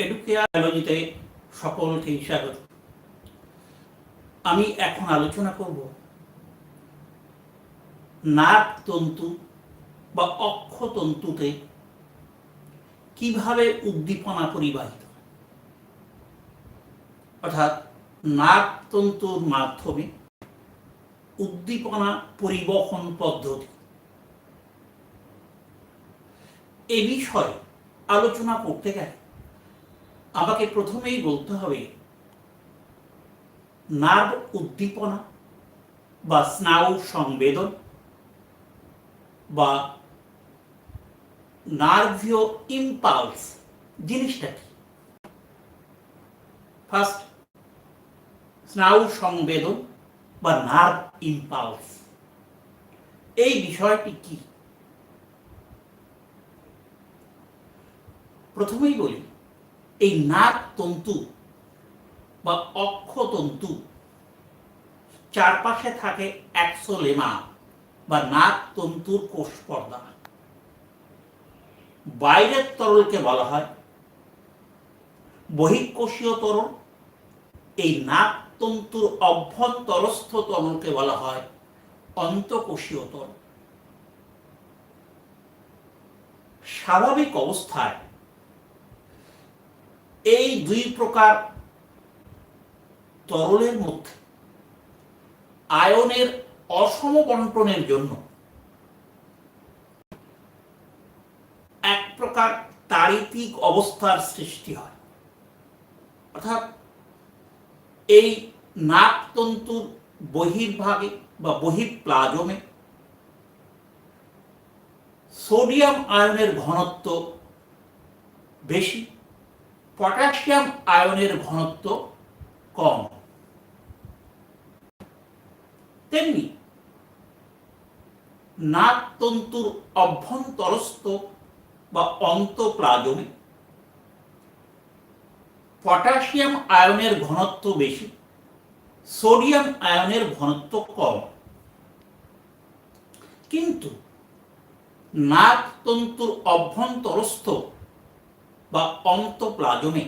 Educare বায়োলজিতে সকলকেই স্বাগত। আমি এখন আলোচনা করব নার্ভ তন্তু বা অক্ষতন্তুতে কিভাবে উদ্দীপনা পরিবাহিত, অর্থাৎ নার্ভ তন্তুর মাধ্যমে উদ্দীপনা পরিবহন পদ্ধতি। এ বিষয়ে আলোচনা করতে গেলে আমাকে প্রথমেই বলতে হবে নার্ভ উদ্দীপনা বা স্নায়ু সংবেদন বা নার্ভীয় ইম্পালস জিনিসটা কি। ফার্স্ট, স্নায়ু সংবেদন বা নার্ভ ইম্পালস, এই বিষয়টি কি? প্রথমেই বলি, এই নার্ভ তন্তু বা অক্ষতন্তু চারপাশে থাকে এক্সোলেমা বা নার্ভ তন্তুর কোষ পর্দা। বাইরের তরলকে বলা হয় বহিঃকোষীয় তরল, এই নার্ভ তন্তুর অভ্যন্তরস্থ তরলকে বলা হয় অন্তঃকোষীয় তরল। স্বাভাবিক অবস্থায় এই দুই প্রকার তরলের মধ্যে আয়নের অসম বণ্টনের জন্য এক প্রকার তাড়িতিক অবস্থার সৃষ্টি হয়, অর্থাৎ এই নার্ভ তন্তুর বহির্ভাগে বা বহিঃপ্লাজমে সোডিয়াম আয়নের ঘনত্ব বেশি, পটাশিয়াম আয়নের ঘনত্ব কম। তেমনি নার্ভ তন্তুর অভ্যন্তরস্থ বা অন্তঃপ্লাজমে পটাশিয়াম আয়নের ঘনত্ব বেশি, সোডিয়াম আয়নের ঘনত্ব কম। কিন্তু নার্ভ তন্তুর অভ্যন্তরস্থ বা অন্তঃপ্লাজমে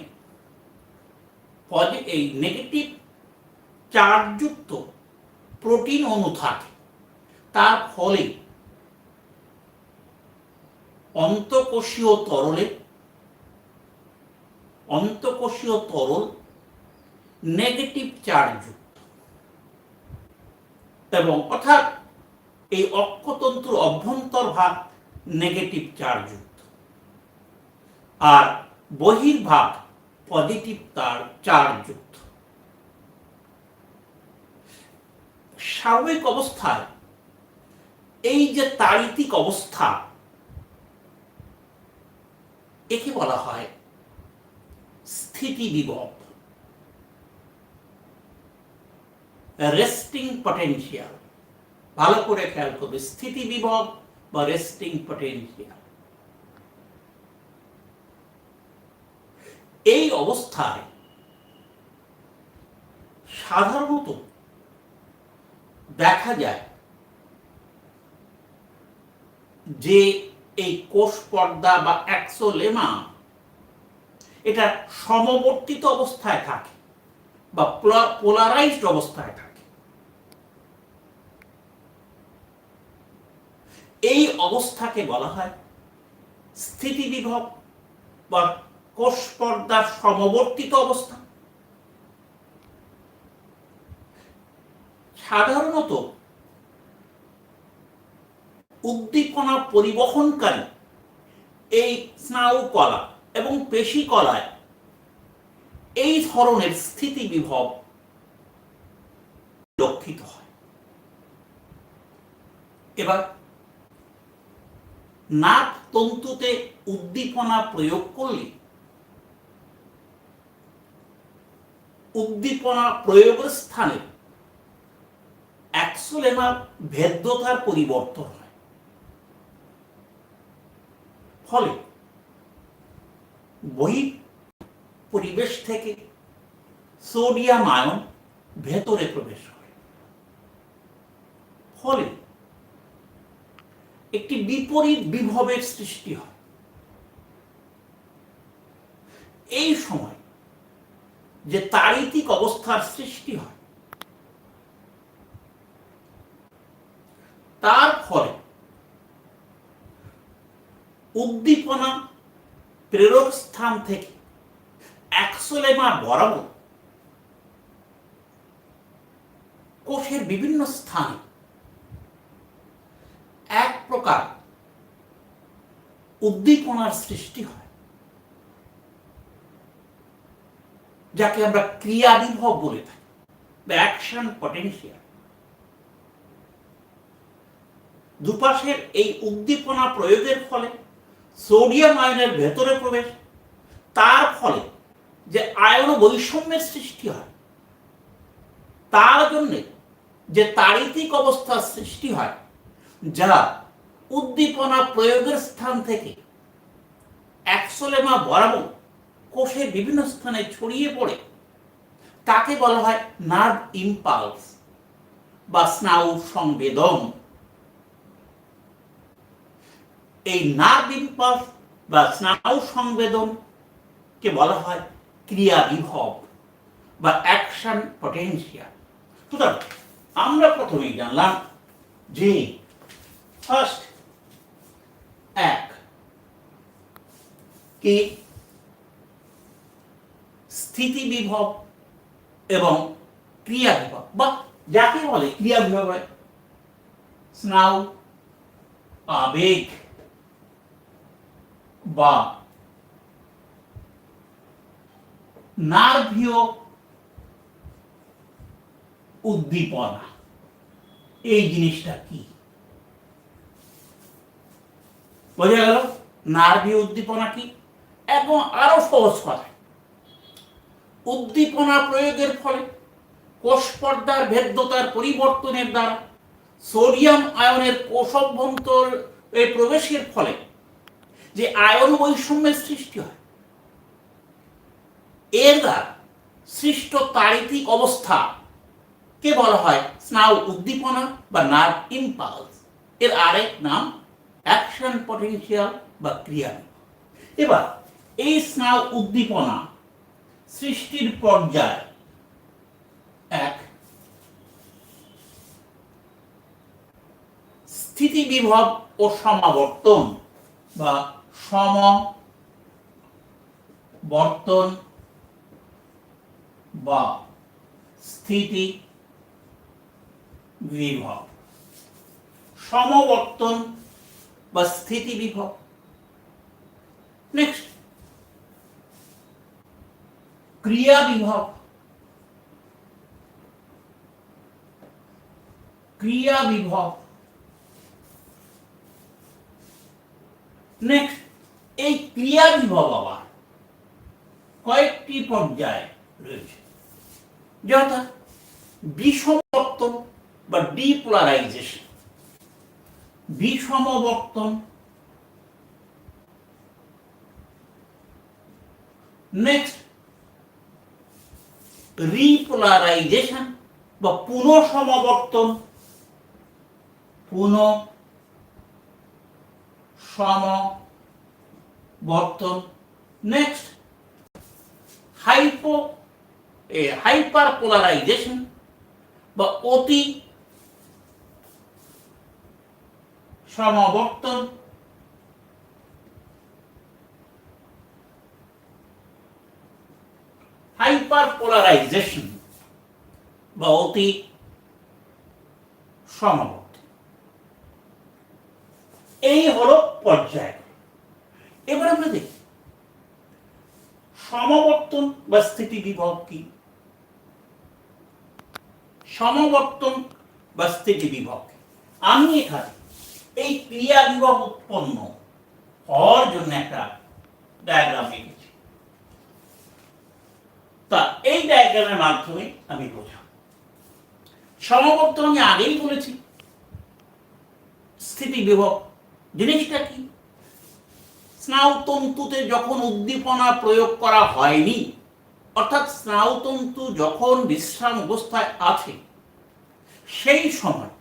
এই নেগেটিভ চার্জযুক্ত প্রোটিন অণু থাকে, তার ফলে অন্তঃকোষীয় তরল নেগেটিভ চার্জযুক্ত, এবং অর্থাৎ এই অক্ষতন্তুর অভ্যন্তরভাগ নেগেটিভ চার্জযুক্ত আর বহির্ভাগ পজিটিভ চার্জযুক্ত। স্বাভাবিক অবস্থায় এই যে তাড়িতিক অবস্থা, একে বলা হয় স্থিতিবিভব, রেস্টিং পটেনশিয়াল। ভালো করে খেয়াল করবে, স্থিতিবিভব বা রেস্টিং পটেনশিয়াল। এই অবস্থায় সাধারণত দেখা যায় যে এই কোষ পর্দা বা এক্সোলেমা এটা সমবর্তিত অবস্থায় থাকে বা পোলারাইজড অবস্থায় থাকে। এই অবস্থাকে বলা হয় স্থিতিবিভব বা কোষ পর্দার সমবর্তিত অবস্থা। সাধারণত উদ্দীপনা পরিবহনকারী এই স্নায়ু কলা এবং পেশি কলায় এই ধরনের স্থিতিবিভব লক্ষিত হয়। এবার নার্ভ তন্তুতে উদ্দীপনা প্রয়োগ করলে উদ্দীপনা প্রয়োগের স্থানে এক্সোলেমার ভেদ্যতার পরিবর্তন হয়, ফলে বহিঃ পরিবেশ থেকে সোডিয়াম আয়ন ভেতরে প্রবেশ করে, ফলে একটি বিপরীত বিভবের সৃষ্টি হয়। এই সময় যে তাড়িতিক অবস্থার সৃষ্টি হয়, তার ফলে উদ্দীপনা প্রেরক স্থান থেকে অ্যাক্সোলেমা বরাবর কোষের বিভিন্ন স্থানে এক প্রকার উদ্দীপনার সৃষ্টি হয়, যাকে আমরা ক্রিয়া বিভব বলে থাকি, অ্যাকশন পটেনশিয়াল। দুপাশের এই উদ্দীপনা প্রয়োগের ফলে সোডিয়াম আয়নের ভেতরে প্রবেশ, তার ফলে যে আয়ন বৈষম্যের সৃষ্টি হয়, তার জন্য যে তাড়িতিক অবস্থার সৃষ্টি হয়, যা উদ্দীপনা প্রয়োগের স্থান থেকে অ্যাক্সোলেমা বরাবর কোষের বিভিন্ন স্থানে ছড়িয়ে পড়ে, তাকে বলা হয় নার্ভ ইম্পালস বা স্নায়ু সংবেদন। এই নার্ভ ইম্পালস বা স্নায়ু সংবেদন কে বলা হয় ক্রিয়া বিভব বা অ্যাকশন পটেনশিয়াল। সুতরাং আমরা প্রথমেই জানলাম যে ফার্স্ট এক কি স্থিতি বিভব এবং ক্রিয়া বিভব, বা যাকে বলে ক্রিয়া বিভব হয় স্নায়ু আবেগ বা নার্ভীয় উদ্দীপনা। এই জিনিসটা কি বোঝা গেল? নার্ভীয় উদ্দীপনা কি, এবং আরো সহজ কথা, উদ্দীপনা প্রয়োগের ফলে কোষ পর্দার ভেদ্যতার পরিবর্তনের দ্বারা সোডিয়াম আয়নের কোষাভ্যন্তরে প্রবেশের ফলে যে আয়ন বৈষম্যের সৃষ্টি হয়, এর দ্বারা সৃষ্ট তাড়িতিক অবস্থা কে বলা হয় স্নায়ু উদ্দীপনা বা নার্ভ ইম্পালস। এর আরেক নাম অ্যাকশন পটেনশিয়াল বা ক্রিয়া। এবার এই স্নায়ু উদ্দীপনা সৃষ্টির পর্যায় এক, স্থিতি বিভব ও সমাবর্তন বা সমবর্তন বা স্থিতি বিভব। সমবর্তন বা স্থিতি বিভব। নেক্সট ক্রিয়া বিভব। ক্রিয়া বিভব। নেক্সট এই ক্রিয়া বিভব আবার কয়েকটি পর্যায়ে রয়েছে, যথা বিষমবর্তন বা ডিপোলারাইজেশন। বিষমবর্তন। নেক্সট রিপোলারাইজেশন বা পুনঃসমবর্তন। পুনঃসমবর্তন। নেক্সট হাইপার পোলারাইজেশন বা অতি সমবর্তন। হাইপার পোলারাইজেশন বা অতি সমবর্তন। এই হলো পর্যায়। এবার আমরা দেখি সমবর্তন বা স্থিতি বিভব কি। সমবর্তন বা স্থিতি বিভব, আমি এখানে এই ক্রিয়া বিভব উৎপন্ন হওয়ার জন্য একটা ডায়াগ্রাম এঁকেছি। তা এই ডায়াগ্রামের মাধ্যমে আমি বোঝাব। সমবর্তন আমি আগেই বলেছি। স্থিতি বিভব জিনিসটা কি? স্নায়ুতন্তুতে যখন উদ্দীপনা প্রয়োগ করা হয়নি, অর্থাৎ স্নায়ুতন্তু যখন বিশ্রাম অবস্থায় আছে, সেই সময়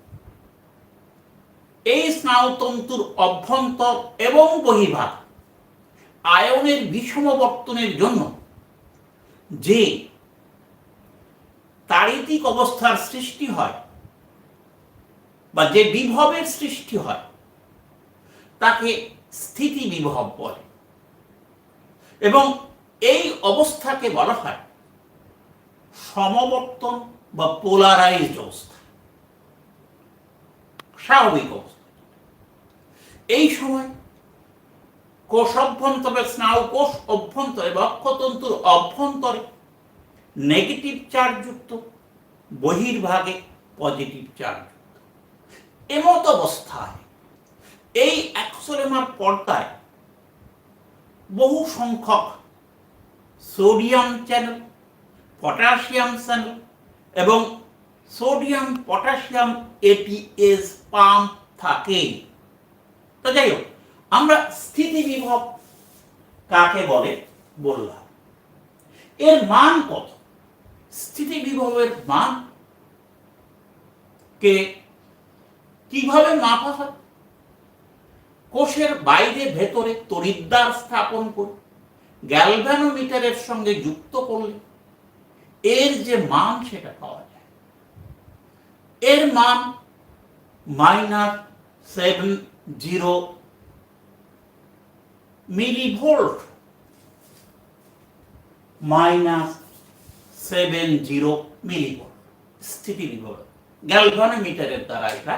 এই স্নায়ুতন্তুর অভ্যন্তর এবং বহির্ভাগ আয়নের বিষমবর্তনের জন্য যে তাড়িতিক অবস্থার সৃষ্টি হয় বা যে বিভবের সৃষ্টি হয় তাকে স্থিতি বিভব বলে, এবং এই অবস্থাকে বলা হয় সমবর্তন বা পোলারাইজড অবস্থা, স্বাভাবিক অবস্থা। এই সময় কোষ অভ্যন্তরে, স্নায়ু কোষ অভ্যন্তরে বা অক্ষতন্তুর অভ্যন্তরে নেগেটিভ চার্জ যুক্ত, বহির্ভাগে পজিটিভ চার্জ যুক্ত। এমত অবস্থায় এই অ্যাক্সোলেমার পর্দায় বহু সংখ্যক সোডিয়াম চ্যানেল, পটাশিয়াম চ্যানেল এবং সোডিয়াম পটাশিয়াম এটিএস পাম্প থাকে। তো যাই হোক, আমরা স্থিতি বিভব কাকে বলে বললাম। এর মান কত? স্থিতি বিভবের মান কে কিভাবে মাপা হয়? কোষের বাইরে ভেতরে তড়িৎদ্বার স্থাপন করে গ্যালভানোমিটারের সঙ্গে যুক্ত করলে এর যে মান সেটা পাওয়া যায়। এর মান -70 মিলিভোল্ট, -70 মিলিভোল্ট স্থিতি বিভব গ্যালভানোমিটারের দ্বারা এটা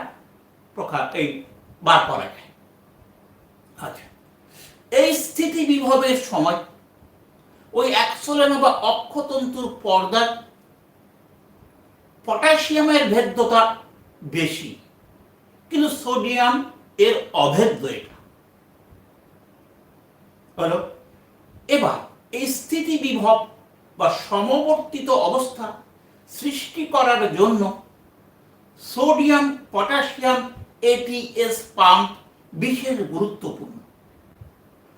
বার করা যায়। আচ্ছা, এই স্থিতি বিভবের সময় ওই অ্যাক্সোলেমা বা অক্ষতন্তুর পর্দায় পটাশিয়ামের ভেদ্যতা বেশি, কিন্তু সোডিয়াম এর অভেদ্য। এটা হলো। এবার এই স্থিতি বিভব বা সমবর্তিত অবস্থা সৃষ্টি করার জন্য সোডিয়াম পটাশিয়াম এটিএস পাম্প বিশেষ গুরুত্বপূর্ণ,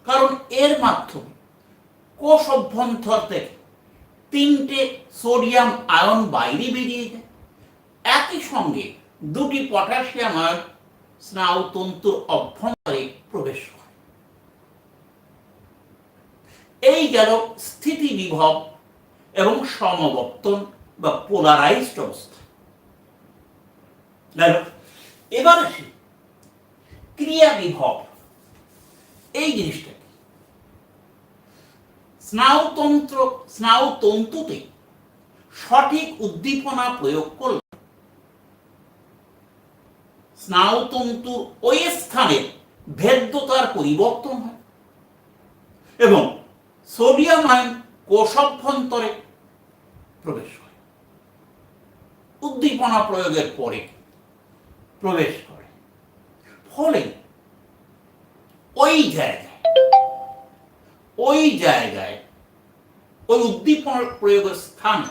কারণ এর মাধ্যমে কোষ অভ্যন্তর থেকে 3টে সোডিয়াম আয়ন বাইরে বেরিয়ে যায়, একই সঙ্গে 2টি পটাশিয়াম আয়ন স্নায়ুতন্তুর অভ্যন্তরে প্রবেশ করে। এই গেল স্থিতি বিভব এবং সমবর্তন বা পোলারাইজড অবস্থা। এবার আসি ক্রিয়া বিভব। এই জিনিসটা কি? স্নায়ুতন্তুতে সঠিক উদ্দীপনা প্রয়োগ করলে স্নায়ুতন্তুর ওই স্থানের ভেদ্যতার পরিবর্তন হয় এবং সোডিয়াম আয়ন কোষাভ্যন্তরে প্রবেশ করে, উদ্দীপনা প্রয়োগের পরে প্রবেশ করে। ফলে ওই জায়গায় ওই উদ্দীপনা প্রয়োগের স্থানে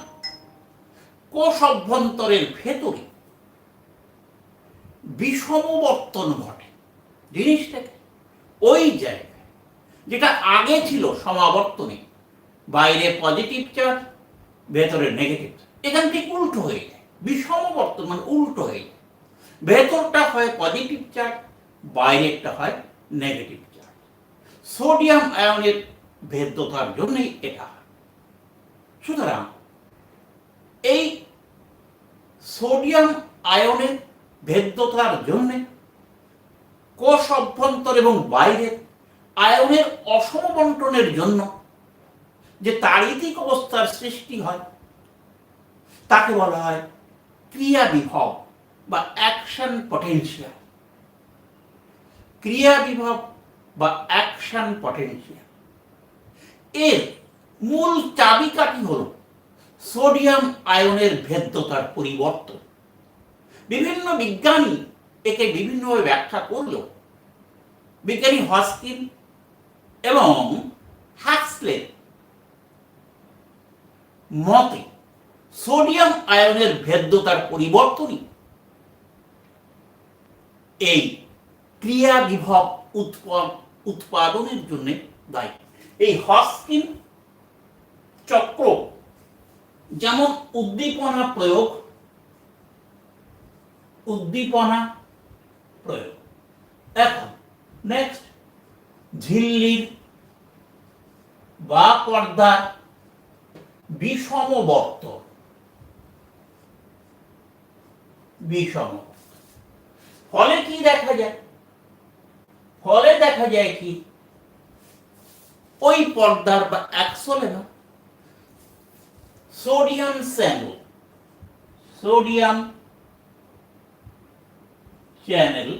কোষ অভ্যন্তরের ভেতরে বিষমবর্তন ঘটে। জিনিসটাকে ওই জায়গায় যেটা আগে ছিল সমাবর্তনে, বাইরে পজিটিভ চার্জ, ভেতরে নেগেটিভ, এখান থেকে উল্টো হয়ে যায়। বিষমবর্তন মানে উল্টো হয়ে যায়। ভেতরটা হয় পজিটিভ চার্জ, বাইরেরটা হয় নেগেটিভ চার্জ। সোডিয়াম আয়নের ভেদ্যতার জন্যই এটা হয়। সুতরাং এই সোডিয়াম আয়নের ভেদ্যতার জন্য কোষ অভ্যন্তর এবং বাইরের আয়নের অসম বন্টনের জন্য যে তাড়িতিক অবস্থার সৃষ্টি হয় তাকে বলা হয় ক্রিয়া বিভব বা অ্যাকশন পটেনশিয়াল। ক্রিয়া বিভব বা অ্যাকশন পটেনশিয়াল এর মূল চাবিকাঠি হল সোডিয়াম আয়নের ভেদ্যতার পরিবর্তন। বিভিন্ন বিজ্ঞানী একে বিভিন্নভাবে ব্যাখ্যা করলেও বিজ্ঞানী হস্কিন এবং হ্যাক্সলের মতে সোডিয়াম আয়নের ভেদ্যতার পরিবর্তনই এই ক্রিয়া বিভব উৎপাদনের জন্য দায়ী। এই হস্কিন চক্র যেমন উদ্দীপনা প্রয়োগ, এখন নেক্সট ঝিল্লির বা পর্দার বিষমবর্তন। ফলে কি দেখা যায়? ফলে দেখা যায় কি, ওই পর্দার বা অ্যাক্সোলেমা সোডিয়াম চ্যানেল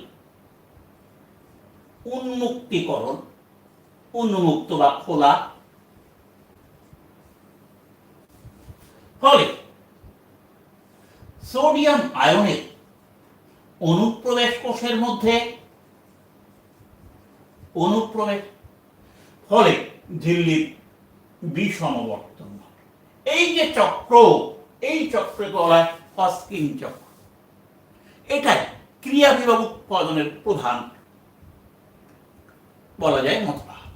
উন্মুক্ত বা খোলা। ফলে সোডিয়াম আয়নের অনুপ্রবেশ কোষের মধ্যে ফলে ঝিল্লির বিষমবর্তন। এই যে চক্র, এই চক্রকে বলা হয় হস্কিন চক্র। এটাই ক্রিয়া বিভব উৎপাদনের প্রধান বলা যায় মতবাদ।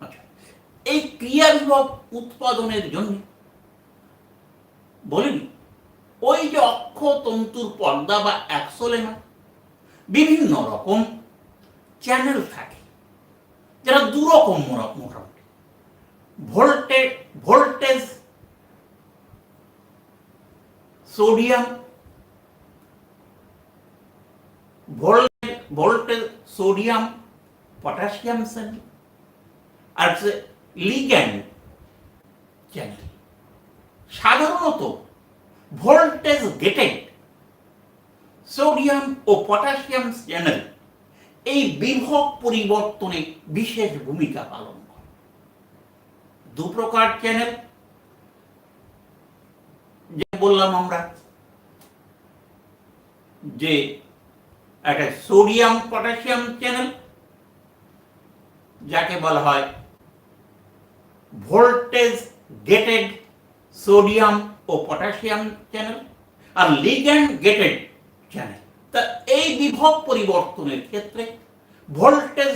আচ্ছা, এই ক্রিয়া বিভব উৎপাদনের জন্য বলিনি ওই যে অক্ষতন্তুর পর্দা বা অ্যাক্সোলেমা বিভিন্ন রকম চ্যানেল থাকে, যারা দুরকম মোটামুটি। ভোল্টেজ সোডিয়াম পটাশিয়াম চ্যানেল, আর লিগ্যান্ড চ্যানেল। সাধারণত ভোল্টেজ গেটেড সোডিয়াম ও পটাশিয়াম চ্যানেল এই বিভব পরিবর্তনে বিশেষ ভূমিকা পালন করে। দু প্রকার চ্যানেল, যে বললাম আমরা, যে একটা সোডিয়াম পটাশিয়াম চ্যানেল, যাকে বলা হয় ভোল্টেজ গেটেড সোডিয়াম ও পটাশিয়াম চ্যানেল, আর লিগ্যান্ড গেটেড চ্যানেল। তা এই বিভব পরিবর্তনের ক্ষেত্রে ভোল্টেজ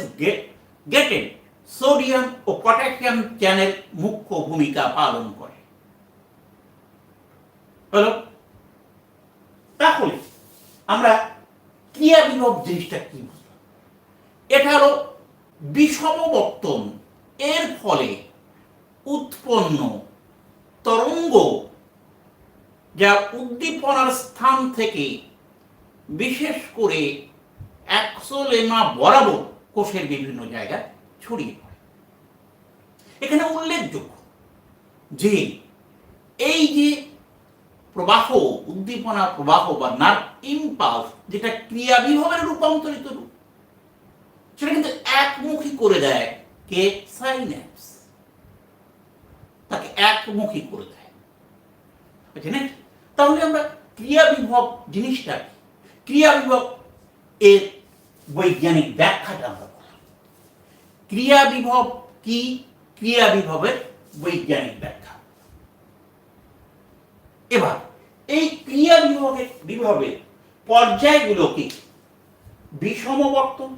গেটেড সোডিয়াম ও পটাশিয়াম চ্যানেল মুখ্য ভূমিকা পালন করে। হলো? তাহলে আমরা ক্রিয়া বিভব জিনিসটা কি বুঝলাম? এটা হলো বিষমবর্তন, এর ফলে উৎপন্ন তরঙ্গ যা উদ্দীপনার স্থান থেকে বিশেষ করে অ্যাক্সোলেমা বরাবর কোষের বিভিন্ন জায়গায় ছড়িয়ে পড়ে। এখানে উল্লেখযোগ্য যে এই যে প্রবাহ, উদ্দীপনা প্রবাহ বা নার্ভ ইম্পালস, যেটা ক্রিয়া বিভবের রূপান্তরিত রূপ, সেটা কিন্তু একমুখী করে দেয় কে? সাইন্যাপস। তাকে একমুখী করে দেয়। তাহলে আমরা ক্রিয়া বিভব জিনিসটা, ক্রিয়া বিভব এর বৈজ্ঞানিক ব্যাখ্যাটা আমরা বললাম। ক্রিয়া বিভব কি? ক্রিয়া বিভবের বৈজ্ঞানিক ব্যাখ্যা। এবার এই ক্রিয়া বিভবের পর্যায়গুলো কি? বিষমবর্তন,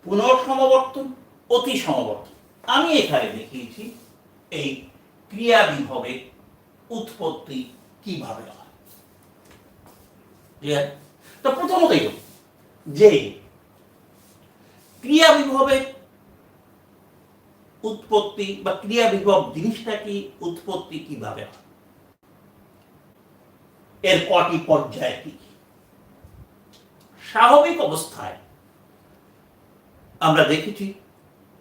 পুনঃসমবর্তন, অতিসমবর্তন। আমি এখানে দেখিয়েছি এই ক্রিয়া বিভবের উৎপত্তি কিভাবে হয়। তো প্রথমতই যে ক্রিয়া বিভবের উৎপত্তি বা ক্রিয়া বিভব জিনিসটা কি, উৎপত্তি কিভাবে হয়, এর কটি পর্যায় কি? স্বাভাবিক অবস্থায় আমরা দেখেছি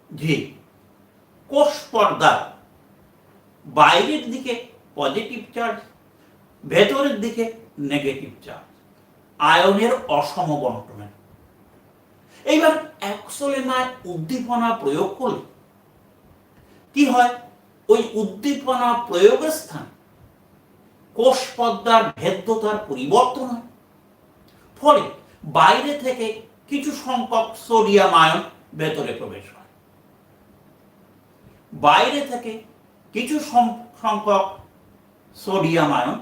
যে কোষ পর্দার বাইরের দিকে পজিটিভ চার্জ, ভেতরের দিকে নেগেটিভ চার্জ, আয়নের অসম বণ্টন। এইবার অ্যাক্সোলেমায় উদ্দীপনা প্রয়োগ করলে কি হয়? ওই উদ্দীপনা প্রয়োগের স্থান কোষ পর্দার ভেদ্যতার পরিবর্তন হয়। ফলে বাইরে থেকে কিছু সংখ্যক সোডিয়াম আয়ন ভেতরে প্রবেশ হয়, বাইরে থেকে কিছু সংখ্যক সোডিয়াম আয়ন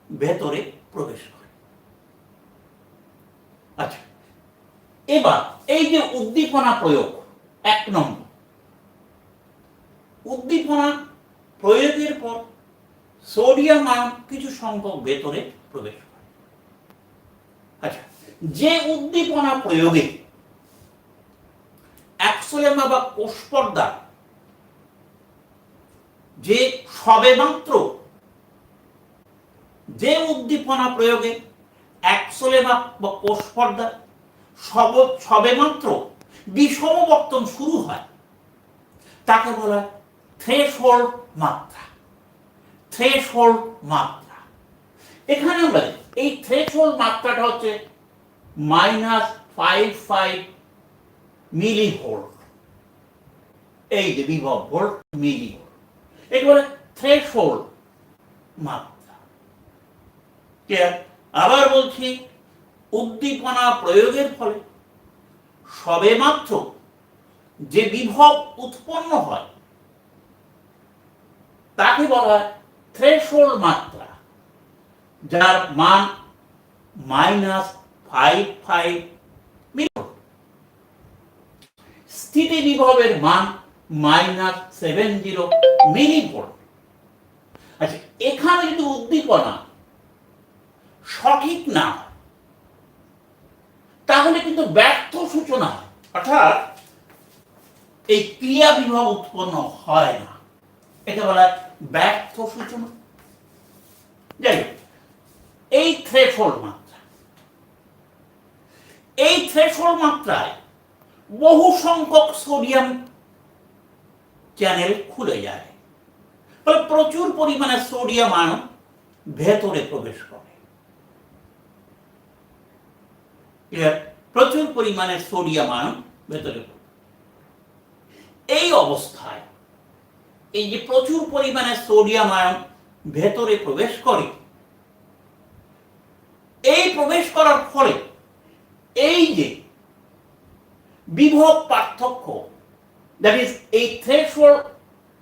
ভেতরে প্রবেশ করে। আচ্ছা, এবার এই যে উদ্দীপনা প্রয়োগ, এক নম্বর, উদ্দীপনা প্রয়োগের পর সোডিয়াম আয়ন কিছু সংখ্যক ভেতরে প্রবেশ করে। আচ্ছা, যে উদ্দীপনা প্রয়োগে অ্যাক্সোলেমা বা কোষ পর্দা যে সবেমাত্র যে উদ্দীপনা প্রয়োগে অ্যাক্সলে বা কোষ পর্দা সবেমাত্র বিষমবর্তন শুরু হয় তাকে বলা হয় থ্রেশহোল্ড মাত্রা। থ্রেশহোল্ড মাত্রা এখানে আমরা এই থ্রেশহোল্ড মাত্রাটা হচ্ছে -55 মিলিভোল্ট। এই যে বিভব ভোল্ট মিলিভোল্ট, এটা বলে থ্রেশহোল্ড মাত্রা। আবার বলছি, উদ্দীপনা প্রয়োগের ফলে সবেমাত্র যে বিভব উৎপন্ন হয় তাকে বলা হয় থ্রেশহোল্ড মাত্রা, যার মান -55 মিলিভোল্ট। স্থিতি বিভবের মান -70 মিলিভোল্ট। আচ্ছা, এখানে যদি উদ্দীপনা সঠিক না হয় তাহলে কিন্তু ব্যর্থ সূচনা হয়, অর্থাৎ এই ক্রিয়া বিভব উৎপন্ন হয় না, এটা বলা হয় ব্যর্থ সূচনা। যাই হোক, এই থ্রেশহোল্ড মাত্রা, এই থ্রেশহোল্ড মাত্রায় বহু সংখ্যক সোডিয়াম চ্যানেল খুলে যায়, ফলে প্রচুর পরিমাণে সোডিয়াম আয়ন ভেতরে প্রবেশ করে। প্রচুর পরিমাণে সোডিয়াম আয়ন ভেতরে। এই অবস্থায় এই যে প্রচুর পরিমাণে সোডিয়াম আয়ন ভেতরে প্রবেশ করে, এই প্রবেশ করার ফলে এই যে বিভব পার্থক্য, দ্যাট ইজ এই থ্রেশহোল্ড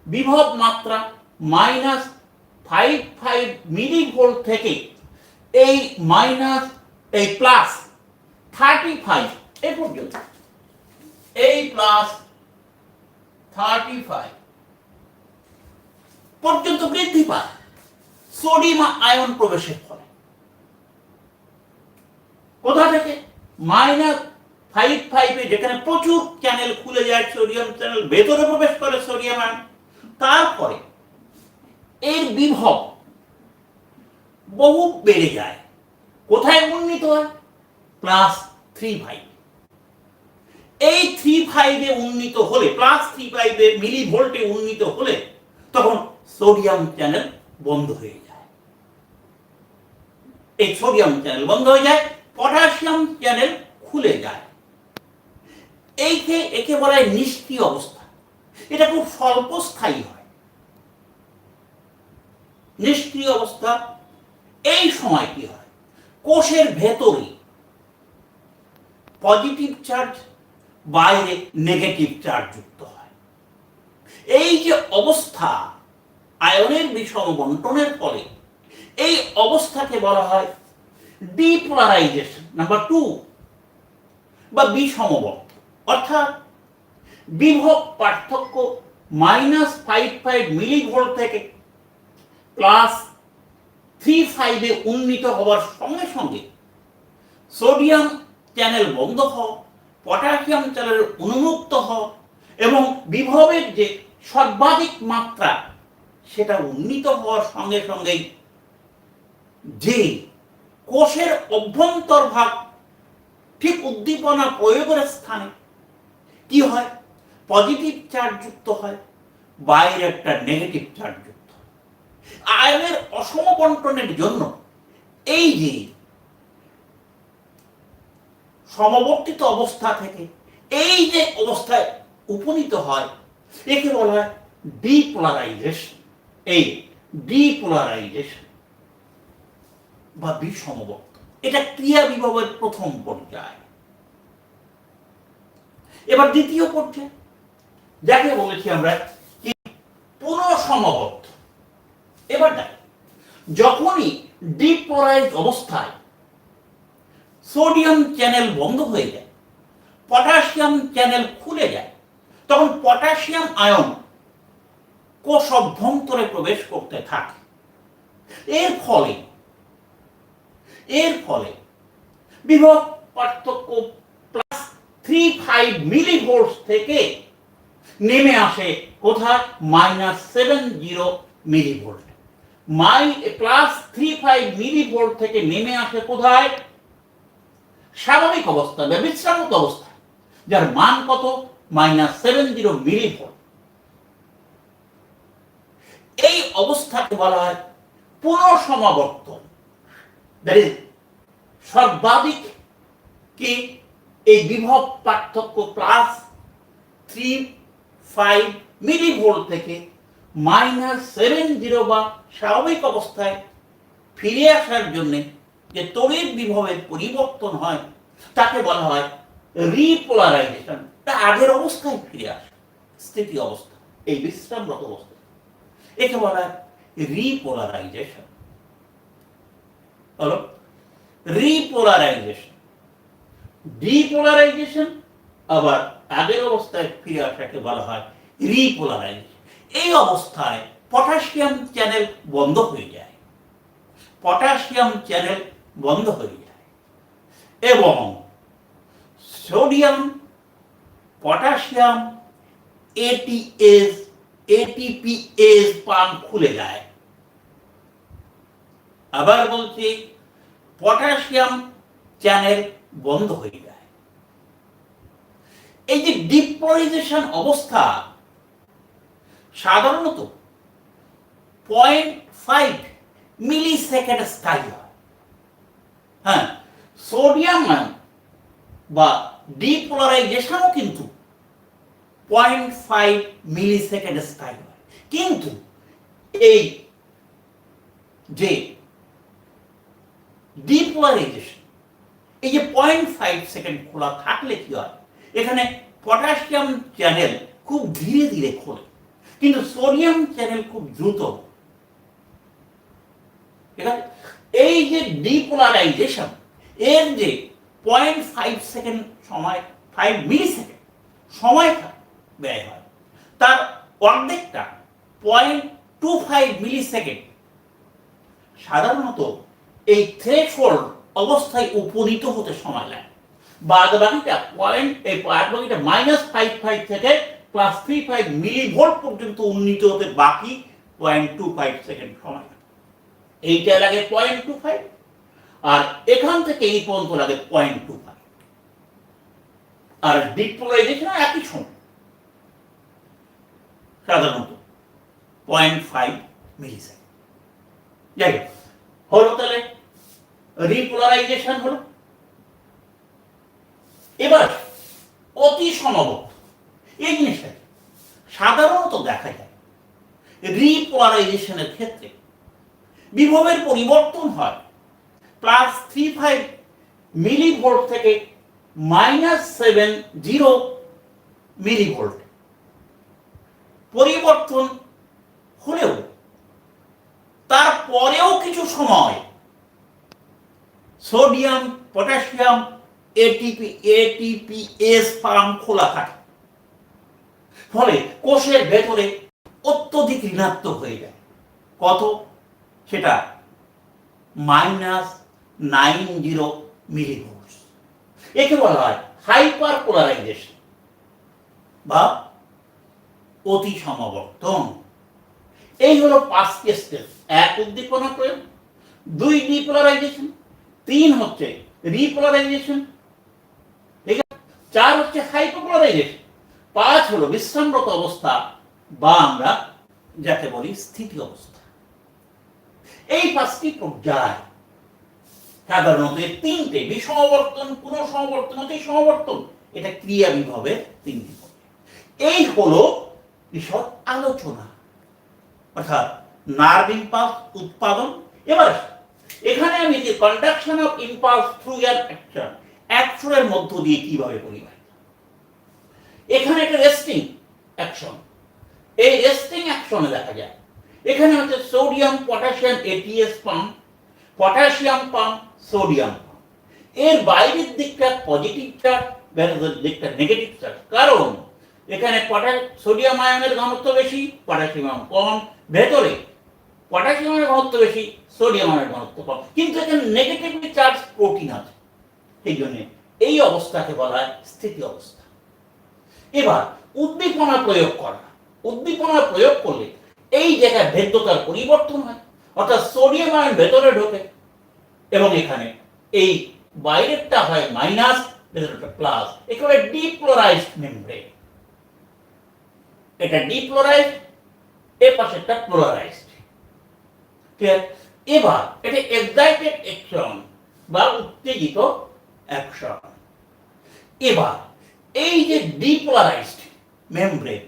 বিভব মাত্রা -55 মিলিভোল্ট থেকে এই প্লাস 35 এ পর্যন্ত, এই প্লাস 35 পর্যন্ত বৃদ্ধি পায় সোডিয়াম আয়ন প্রবেশের ফলে। কোথা থেকে? -55 এ যেখানে প্রচুর চ্যানেল খুলে যায়, সোডিয়াম চ্যানেল ভেতরে প্রবেশ করে সোডিয়াম আয়ন, তারপরে এর বিভব বহু বেড়ে যায়। কোথায় উন্নীত হয়? +35। এই 35 এ উন্নীত হলে, +35 এ মিলিভোল্টে উন্নীত হলে তখন সোডিয়াম চ্যানেল বন্ধ হয়ে যায়। এই সোডিয়াম চ্যানেল বন্ধ হয়ে যায়, পটাশিয়াম চ্যানেল খুলে যায়। একে বলা হয় নিষ্ক্রিয় অবস্থা। এটা খুব স্বল্পস্থায়ী হয়, নিষ্ক্রিয় অবস্থা। এই সময় কি হয়? কোষের ভেতরে পজিটিভ চার্জ, বাইরে নেগেটিভ চার্জ যুক্ত হয়। এই যে অবস্থা আয়নের বিষম বণ্টনের ফলে, এই অবস্থাকে বলা হয় ডিপোলারাইজেশন নাম্বার 2 বা বিষমবর্তন। অর্থাৎ বিভব পার্থক্য -55 মিলিভোল্ট থেকে +35 এ উন্নীত হওয়ার সঙ্গে সঙ্গে সোডিয়াম চ্যানেল বন্ধ হওয়া, পটাশিয়াম চ্যানেল উন্মুক্ত হওয়া এবং বিভবের যে সর্বাধিক মাত্রা সেটা উন্নীত হওয়ার সঙ্গে সঙ্গেই যে কোষের অভ্যন্তরভাগ ঠিক উদ্দীপনা প্রয়োগের স্থানে কি হয়? পজিটিভ চার্জ যুক্ত হয়, বাইরে একটা নেগেটিভ চার্জ যুক্ত হয়। আয়নের অসম বণ্টনের জন্য এই যে সমবর্তিত অবস্থা থেকে এই যে অবস্থায় উপনীত হয়, একে বলা হয় ডিপোলারাইজেশন। এই ডিপোলারাইজেশন বা বিষমবর্তন, এটা ক্রিয়া বিভবের প্রথম পর্যায়। এবার দ্বিতীয় পর্যায়, যাকে বলেছি আমরা পুনঃসমবর্তন। এবার দেখ, যখনই ডিপোলারাইজড অবস্থায় সোডিয়াম চ্যানেল বন্ধ হয়ে যায়, পটাশিয়াম চ্যানেল খুলে যায়, তখন পটাশিয়াম আয়ন কোষ অভ্যন্তরে প্রবেশ করতে থাকে। এর ফলে বিভব পার্থক্য +35 মিলিভোল্ট থেকে নেমে আসে কোথায়? -70 মিলিভোল্ট। +35 মিলিভোল্ট থেকে নেমে আসে কোথায়? স্বাভাবিক অবস্থা বা বিশ্রামত অবস্থা, যার মান কত? -70 মিলিভোল্ট। এই অবস্থাকে বলা হয় পুনঃসমাবর্তন। দ্যাট ইজ সর্বাধিক কি এই বিভব পার্থক্য +35 মিলিভোল্ট থেকে -70 বা স্বাভাবিক অবস্থায় ফিরে আসার জন্য যে তড়িৎ বিভবের পরিবর্তন হয় তাকে বলা হয় রিপোলারাইজেশন। তা আগের অবস্থায় ফিরে আসে, স্থিতি অবস্থা, এই বিশ্রামরত অবস্থা, একে বলা হয় রিপোলারাইজেশন। হলো রিপোলারাইজেশন। ডিপোলারাইজেশন আবার আগের অবস্থায় ফিরে আসাকে বলা হয় রিপোলারাইজেশন। এই অবস্থায় পটাশিয়াম চ্যানেল বন্ধ হয়ে যায়, পটাশিয়াম চ্যানেল বন্ধ হয়ে যায় এবং সোডিয়াম পটাশিয়াম ATPase পাম্প খুলে যায়। আবার বলছি, পটাশিয়াম চ্যানেল বন্ধ হয়ে যায়। এই যে ডিপোলারাইজেশন অবস্থা সাধারণত 0.5 মিলিসেকেন্ড স্থায়ী হয়। হ্যাঁ, সোডিয়াম আয়ন বা ডিপোলারাইজেশনও কিন্তু 0.5 মিলিসেকেন্ড স্থায়ী হয়। কিন্তু এই যে ডিপোলারাইজেশন, এই যে 0.5 সেকেন্ড খোলা থাকলে কি হয়? এখানে পটাশিয়াম চ্যানেল খুব ধীরে ধীরে খোলে, কিন্তু সোডিয়াম চ্যানেল খুব দ্রুত। এই যে ডিপোলারাইজেশন, এর যে 0.5 সেকেন্ড সময়, 5 মিলিসেকেন্ড সময় ব্যয় হয়, তার অর্ধেকটা 0.25 মিলিসেকেন্ড সাধারণত এই থ্রেশহোল্ড অবস্থায় উপনীত হতে সময় লাগে। বাদবাকিটা -55 থেকে +35 মিলিভোল্ট পর্যন্ত উন্নীত হতে বাকি 0.25 সেকেন্ড সময় লাগে। এইটা লাগে 0.25, আর এখান থেকে এই পর্যন্ত লাগে 0.25। আর ডিপোলারাইজেশন একই সময়, সাধারণত 0.5 মিলিসেকেন্ড। যাই হোক, হলো তাহলে রিপোলারাইজেশন হলো। এবার অতি সমবর্তন, এই জিনিসটা সাধারণত দেখা যায় রিপোলারাইজেশনের ক্ষেত্রে বিভবের পরিবর্তন হয় +35 মিলিভোল্ট থেকে -70 মিলিভোল্ট। পরিবর্তন হলেও তারপরেও কিছু সময় সোডিয়াম পটাশিয়াম ATPase পাম্প খোলা থাকে, ফলে কোষের ভেতরে অত্যধিক ঋণাত্মক হয়ে যায়। কত? সেটা -90 মিলিভোল্ট। একে বলা হয় হাইপার পোলারাইজেশন বা অতি সমবর্তন। এই হলো 5টি স্টেপ। 1 উদ্দীপনা প্রয়োগ, 2 ডিপোলারাইজেশন, 3 হচ্ছে রিপোলারাইজেশন, ঠিক আছে, 4 হচ্ছে হাইপোপোলারাইজেশন, 5 হলো বিশ্রামরত অবস্থা বা আমরা যাকে বলি স্থিতি অবস্থা। এই 5টি পর্যায় সাধারণত 3টে বিষমবর্তন, পুনঃসমবর্তন, অতি সমবর্তন, এটা ক্রিয়া বিভবের 3টি পর্যায়। এই হলো বিশদ আলোচনা, অর্থাৎ নার্ভ ইম্পালস উৎপাদন। এবার এখানে আমি যে conduction of impulse through an action, অ্যাকশনের মধ্য দিয়ে কিভাবে পরিবাহিত। এখানে একটা রেস্টিং অ্যাকশন, এই রেস্টিং অ্যাকশনে দেখা যায় এখানে হচ্ছে sodium potassium ATPase pump, potassium pump, sodium pump. এর বাইরের দিকটা পজিটিভ চার্জ, ভেতরের দিকটা নেগেটিভ চার্জ, কারণ এখানে সোডিয়াম আয়নের ঘনত্ব বেশি, পটাশিয়াম কম। ভেতরে পটাশিয়ামের ঘনত্ব বেশি, সোডিয়াম আয়নের ঘনত্ব কম, কিন্তু এখানে নেগেটিভলি চার্জ প্রোটিন আছে। এই জন্য এই অবস্থাকে বলা হয় স্থিতি অবস্থা। এবার উদ্দীপনা প্রয়োগ করা, উদ্দীপনা প্রয়োগ করলে এই জায়গায় ভেদ্যতার পরিবর্তন হয়, অর্থাৎ সোডিয়াম আয়ন ভেতরে ঢোকে এবং এখানে এই বাইরেরটা হয় মাইনাস, ভেতরটা প্লাস, একেবারে ডিপ্লোরাইজড মেমব্রেন। এটা ডিপ্লোরাইজড, এর পাশেরটা পোলারাইজড। ক্লিয়ার? এবার এটা এক্সাইটেড অ্যাকশন বা উত্তেজিত অ্যাকশন। এবার এই যে ডিপোলারাইজড মেমব্রেন,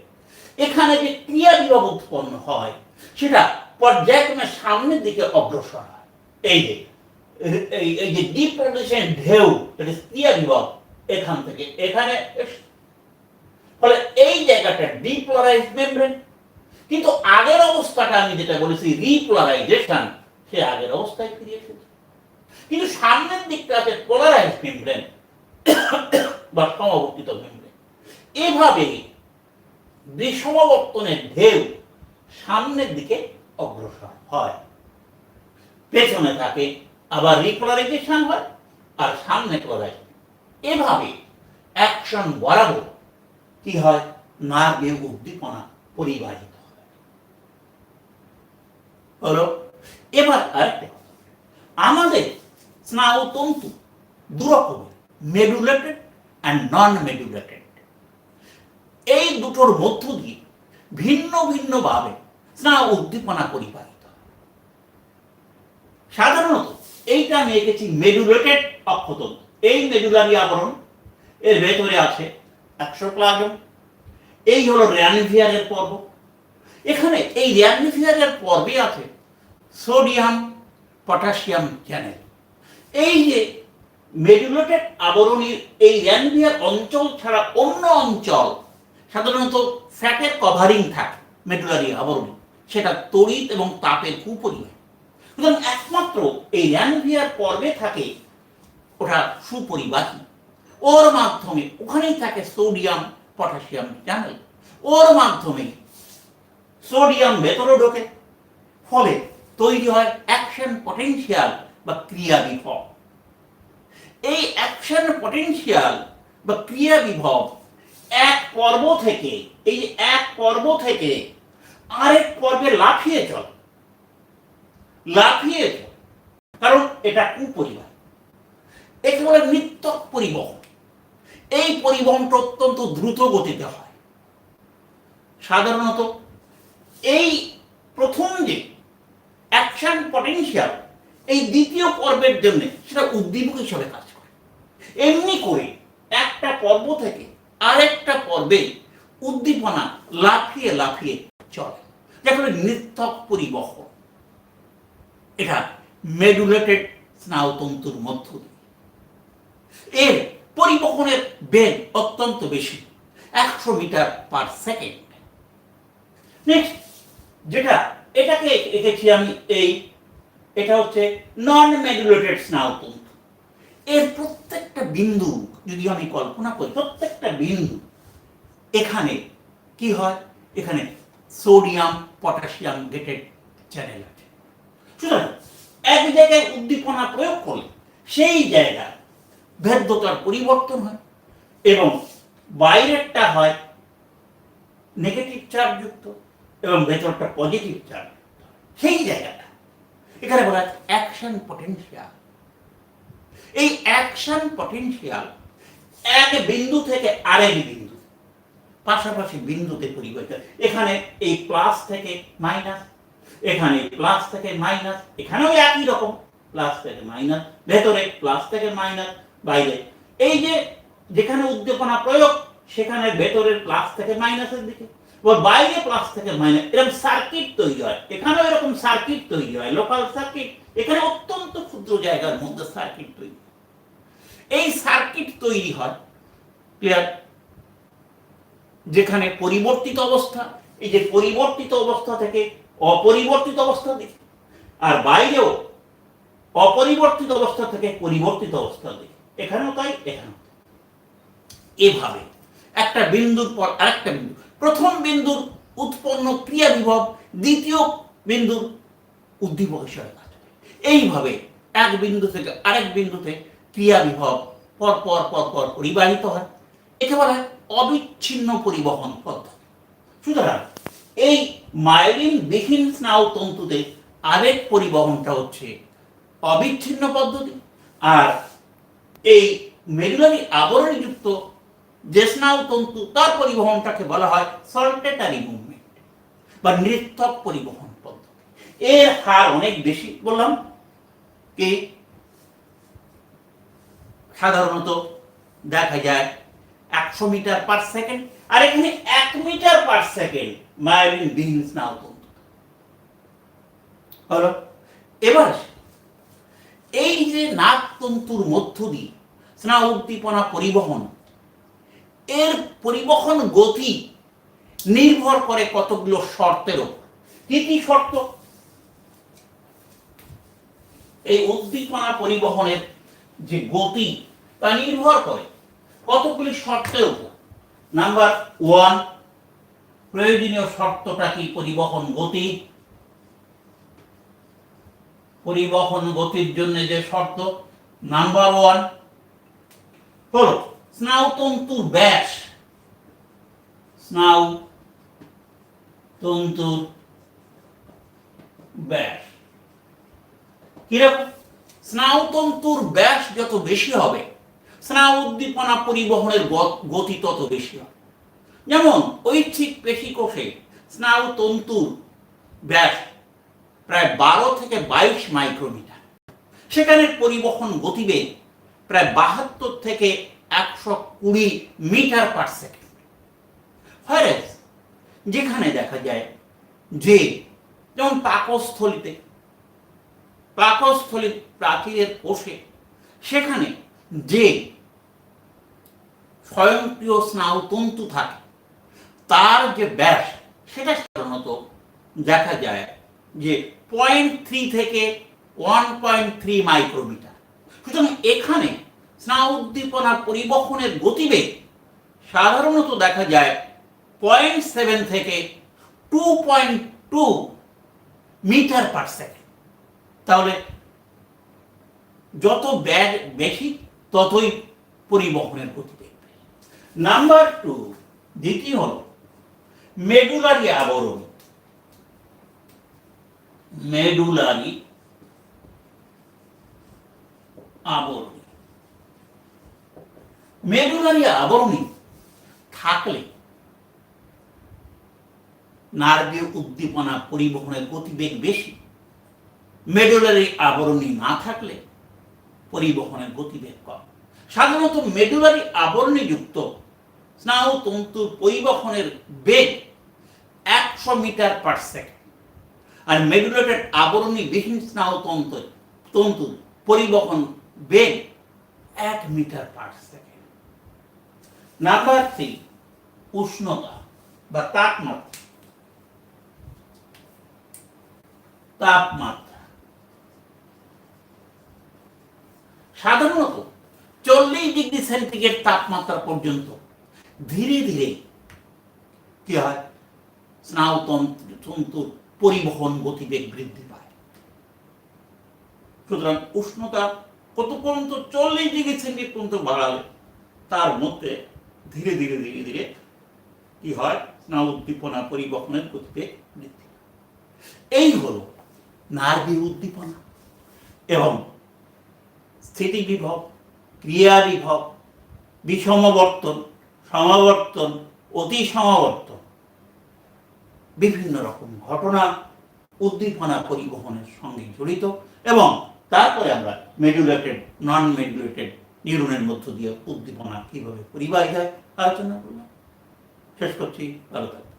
এখানে যে ক্রিয়া বিভব উৎপন্ন হয় সেটা পর্যায়ক্রমে সামনের দিকে অগ্রসর হয়। এই যে এই যে ডিপোলারাইজেশন ঢেউ, এটা ক্রিয়া বিভব এখান থেকে এখানে, ফলে এই জায়গাটা ডিপোলারাইজড মেমব্রেন। কিন্তু আগের অবস্থাটা আমি যেটা বলেছি রিপোলারাইজেশন, সে আগের অবস্থায় ফিরে এসেছে। কিন্তু সামনের দিকটা আছে পোলারাইজড মেমব্রেন বা সমবর্তিত মেমব্রেন। এভাবে বিষমবর্তনের ঢেউ সামনের দিকে অগ্রসর হয়, পেছনে থাকে আবার রিপোলারাইজেশন হয় আর সামনে পোলারাইজ। এভাবে অ্যাকশন বরাবর কি হয়, নার্ভে উদ্দীপনা পরিবাহিত হয়। হলো। এবার আরেকটা, আমাদের স্নায়ুতন্তু দুরকমের, মেডুলেটেড অ্যান্ড নন মেডুলেটেড। এই দুটোর মধ্য দিয়ে ভিন্ন ভিন্ন ভাবে স্নায়ু উদ্দীপনা পরিবাহিত হয়। সাধারণত এইটা আমি এঁকেছি মেডুলেটেড অক্ষতন্তু। এই মেডুলারি আবরণ, এর ভেতরে আছে এক্সোপ্লাজম। এই হলো র্যানভিয়ারের পর্ব। এখানে এই র্যানভিয়ারের পর্বে আছে সোডিয়াম পটাশিয়াম চ্যানেল। এই যে মেডুলেটেড আবরণীর এই র্যানভিয়ার অঞ্চল ছাড়া অন্য অঞ্চল সাধারণত ফ্যাটের কভারিং থাকে মেডুলারি আবরণী, সেটা তড়িৎ এবং তাপের কুপরিমাণ। সুতরাং একমাত্র এই র্যানভিয়ার পর্বে থাকে ওটা সুপরিবাহী, ওর মাধ্যমে ওখানেই থাকে সোডিয়াম পটাশিয়াম চ্যানেল, ওর মাধ্যমে সোডিয়াম ভেতরে ঢোকে, ফলে তৈরি হয় অ্যাকশন পটেনশিয়াল বা ক্রিয়া বিভব। এই অ্যাকশন পটেনশিয়াল বা ক্রিয়া বিভব এক পর্ব থেকে, এই যে এক পর্ব থেকে আরেক পর্বে লাফিয়ে চলে, লাফিয়ে চলে, কারণ এটা কুপরিবাহী, একেবারে নিত্যক পরিবহন। এই পরিবহনটা অত্যন্ত দ্রুত গতিতে হয়। সাধারণত এই প্রথম যে অ্যাকশন পটেনশিয়াল, এই দ্বিতীয় পর্বের জন্য সেটা উদ্দীপক হিসাবে কাজ করে। এমনি করে একটা পর্ব থেকে আরেকটা পর্বে উদ্দীপনা লাফিয়ে লাফিয়ে চলে, যাকে নিত্যক পরিবহন। এটা মেডুলেটেড স্নায়ুতন্তুর মধ্য দিয়ে। এর পরিবহনের বেগ অত্যন্ত বেশি, 100 মিটার পার সেকেন্ড। নেক্সট যেটা, এটাকে এঁকেছি আমি, এটা হচ্ছে নন মেডুলেটেড স্নায়ুতন্তু। এর প্রত্যেকটা বিন্দু যদি আমি কল্পনা করি, প্রত্যেকটা বিন্দু এখানে কি হয়, এখানে সোডিয়াম পটাশিয়াম গেটেড চ্যানেল আছে। সুতরাং এক জায়গায় উদ্দীপনা প্রয়োগ করলে সেই জায়গায় ভেদ্যতার পরিবর্তন হয় এবং বাইরেরটা হয় নেগেটিভ চার্জ যুক্ত এবং ভেতরটা পজিটিভ চার্জ। সেই জায়গাটা এখানে বলা হয় অ্যাকশন পটেনশিয়াল। এই অ্যাকশন পটেনশিয়াল এক বিন্দু থেকে আরেক বিন্দু, পাশাপাশি বিন্দুতে পরিবর্তিত। এখানে এই প্লাস থেকে মাইনাস, এখানে প্লাস থেকে মাইনাস, এখানেও একই রকম প্লাস থেকে মাইনাস, ভেতরে প্লাস থেকে মাইনাস, বাইরে এই যে যেখানে উদ্দীপনা প্রয়োগ সেখানে ভেতরের প্লাস থেকে মাইনাসের দিকে, বাইরে প্লাস থেকে মাইনাস, এরকম সার্কিট তৈরি হয়। এখানেও এরকম সার্কিট তৈরি হয়, লোকাল সার্কিট। এখানে অত্যন্ত ক্ষুদ্র জায়গার মধ্যে সার্কিট তৈরি। এই সার্কিট তৈরি হয়, ক্লিয়ার, যেখানে পরিবর্তিত অবস্থা, এই যে পরিবর্তিত অবস্থা থেকে অপরিবর্তিত অবস্থা দিকে, আর বাইরেও অপরিবর্তিত অবস্থা থেকে পরিবর্তিত অবস্থা দিকে, এখানেও তাই, এখানেও। এভাবে একটা বিন্দুর পর আরেকটা বিন্দু, প্রথম বিন্দুর উৎপন্ন ক্রিয়া বিভব দ্বিতীয় বিন্দুর উদ্দীপক হিসেবে কাজ করে। এইভাবে এক বিন্দু থেকে আরেক বিন্দুতে ক্রিয়া বিভব পরপর পরপর পরিবাহিত হয়। একে বলা হয় অবিচ্ছিন্ন পরিবহন পদ্ধতি। সুতরাং এই মায়োলিন বিহীন স্নায়ুতন্তুতে আবেগ পরিবহনটা হচ্ছে অবিচ্ছিন্ন পদ্ধতি, আর এই মেরুলারি আবরণীযুক্ত যে স্নায়ুতন্তু তার পরিবহনটাকে বলা হয় সল্টেটারি মুভমেন্ট বা নৃত্যক পরিবহন পদ্ধতি। এর হার অনেক বেশি বললাম, কি সাধারণত দেখা যায় 100 মিটার পার সেকেন্ড, আর এখানে 1 মিটার পার সেকেন্ড মায়োলিন বিহীন স্নায়ুতন্তু হলো। এবার এই যে নাকতন্তুর মধ্য দিয়ে স্নায়ু উদ্দীপনা পরিবহন, এর পরিবহন গতি নির্ভর করে কতগুলো শর্তের উপর। কি কি শর্ত? এই উদ্দীপনা পরিবহনের যে গতি তা নির্ভর করে কতগুলি শর্তের উপর। নাম্বার 1, প্রয়োজনীয় শর্তটা কি? পরিবহন গতি। পরিবহন গতির জন্য যে শর্ত নাম্বার 1 হলো স্নায়ুতন্তুর ব্যাস। স্নায়ুতন্তুর ব্যাস কিরকম? স্নায়ুতন্তুর ব্যাস যত বেশি হবে, স্নায়ু উদ্দীপনা পরিবহনের গতি তত বেশি হবে। যেমন ঐচ্ছিক পেশিকোষে স্নায়ুতন্তুর ব্যাস প্রায় 12 থেকে 22 মাইক্রোমিটার, সেখানে পরিবহন গতিবেগ প্রায় 72 থেকে 120 মিটার পার সেকেন্ড। ফলে যেখানে দেখা যায় যে যেমন পাকস্থলীতে প্রাচীরের কোষে, সেখানে যে স্বয়ংক্রিয় স্নায়ুতন্তু থাকে তার যে ব্যাস সেটা সাধারণত দেখা যায় যে 0.3 থেকে 1.3 মাইক্রোমিটার। সুতরাং এখানে স্নায়ু উদ্দীপনা পরিবহনের গতিবেগ সাধারণত দেখা যায় 0.7 থেকে 2.2 মিটার পার সেকেন্ড। তাহলে যত ব্যাগ বেশি ততই পরিবহনের গতিবেগ। নাম্বার 2, দ্বিতীয় হল মেডুলারি আবরণ। মেডুলারি আবরণী। মেডুলারি আবরণী থাকলে নার্ভীয় উদ্দীপনা পরিবহনের গতিবেগ বেশি। মেডুলারি আবরণী না থাকলে পরিবহনের গতিবেগ কম। সাধারণত মেডুলারি আবরণী যুক্ত স্নায়ুতন্তুর পরিবহনের বেগ 100 মিটার পার সেকেন্ড, আর মেডুলারি আবরণী বিহীন স্নায়ুতন্তুর পরিবহন বেগ 1 মিটার পার সেকেন্ড। নাম্বার 3, উষ্ণতা বা তাপমাত্রা। সাধারণত 40 ডিগ্রি সেন্টিগ্রেড তাপমাত্রা পর্যন্ত ধীরে ধীরে কি হয়? স্নায়ুতন্তুর পরিবহন গতিবেগ বৃদ্ধি পায়। সুতরাং উষ্ণতা কত পর্যন্ত? 40 ডিগ্রি সেন্টিগ্রেড পর্যন্ত বাড়ালে তার মধ্যে ধীরে ধীরে ধীরে ধীরে কি হয়? স্নায়ু উদ্দীপনা পরিবহনের গতিবেগ বৃদ্ধি। এই হলো নার্ভীয় উদ্দীপনা এবং স্থিতি বিভব, ক্রিয়া বিভব, বিষমবর্তন, সমাবর্তন, অতি সমাবর্তন, বিভিন্ন রকম ঘটনা উদ্দীপনা পরিবহনের সঙ্গে জড়িত। এবং তারপরে আমরা মেডুলেটেড, নন মেডুলেটেড নিউরনের মধ্য দিয়ে উদ্দীপনা কিভাবে পরিবাহিত হয় আলোচনা করলাম। শেষ করছি, ভালো থাকবে।